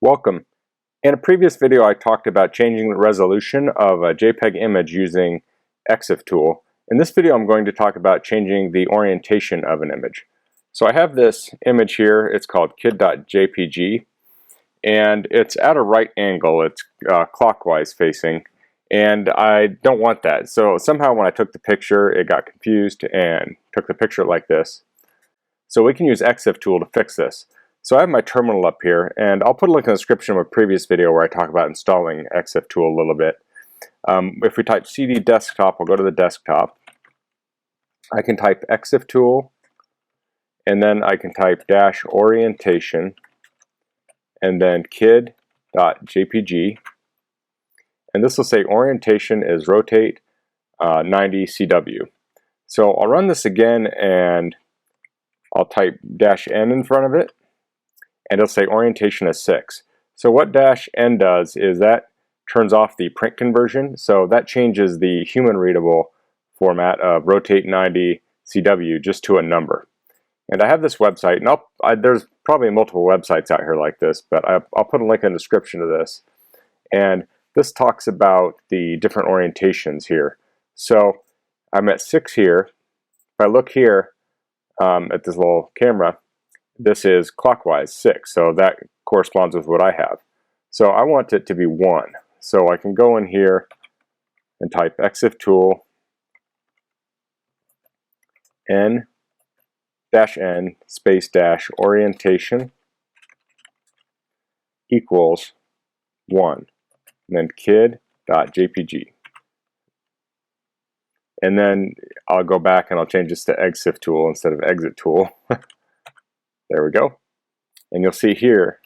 Welcome. In a previous video I talked about changing the resolution of a JPEG image using ExifTool. In this video I'm going to talk about changing the orientation of an image. So I have this image here, it's called kid.jpg, and it's at a right angle, it's clockwise facing, and I don't want that. So somehow when I took the picture it got confused and took the picture like this. So we can use ExifTool to fix this. So I have my terminal up here, and I'll put a link in the description of a previous video where I talk about installing ExifTool a little bit. If we type cd desktop, we'll go to the desktop. I can type ExifTool, and then I can type -orientation, and then kid.jpg. And this will say orientation is rotate 90 CW. So I'll run this again, and I'll type -n in front of it, and it'll say orientation is 6. So what -n does is that turns off the print conversion, so that changes the human readable format of rotate 90 CW just to a number. And I have this website, and there's probably multiple websites out here like this, but I'll put a link in the description of this. And this talks about the different orientations here. So I'm at 6 here. If I look here at this little camera, this is clockwise 6, so that corresponds with what I have. So I want it to be 1. So I can go in here and type ExifTool n space orientation equals 1, and then kid.jpg. And then I'll go back and I'll change this to ExifTool instead of ExitTool. There we go. And you'll see here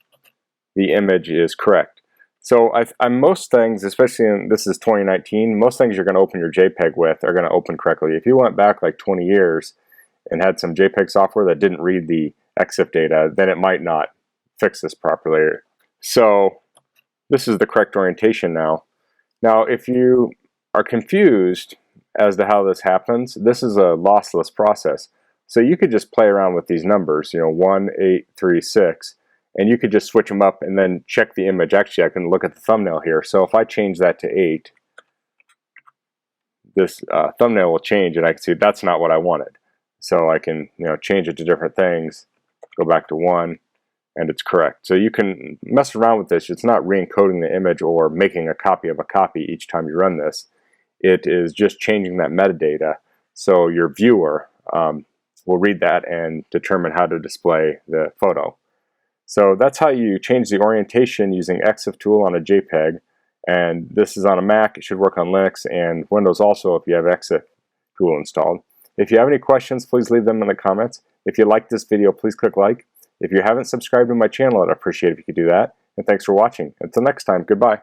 the image is correct. So most things, especially this is 2019, most things you're going to open your JPEG with are going to open correctly. If you went back like 20 years and had some JPEG software that didn't read the EXIF data, then it might not fix this properly. So this is the correct orientation now. Now if you are confused as to how this happens, this is a lossless process. So you could just play around with these numbers, 1, 8, 3, 6, and you could just switch them up and then check the image. Actually, I can look at the thumbnail here. So if I change that to 8, this thumbnail will change, and I can see that's not what I wanted. So I can change it to different things, go back to 1, and it's correct. So you can mess around with this. It's not re-encoding the image or making a copy of a copy each time you run this. It is just changing that metadata so your viewer will read that and determine how to display the photo. So that's how you change the orientation using ExifTool on a JPEG, and this is on a Mac. It should work on Linux and Windows also if you have ExifTool installed. If you have any questions, please leave them in the comments. If you like this video, please click like. If you haven't subscribed to my channel, I'd appreciate it if you could do that. And thanks for watching. Until next time, goodbye.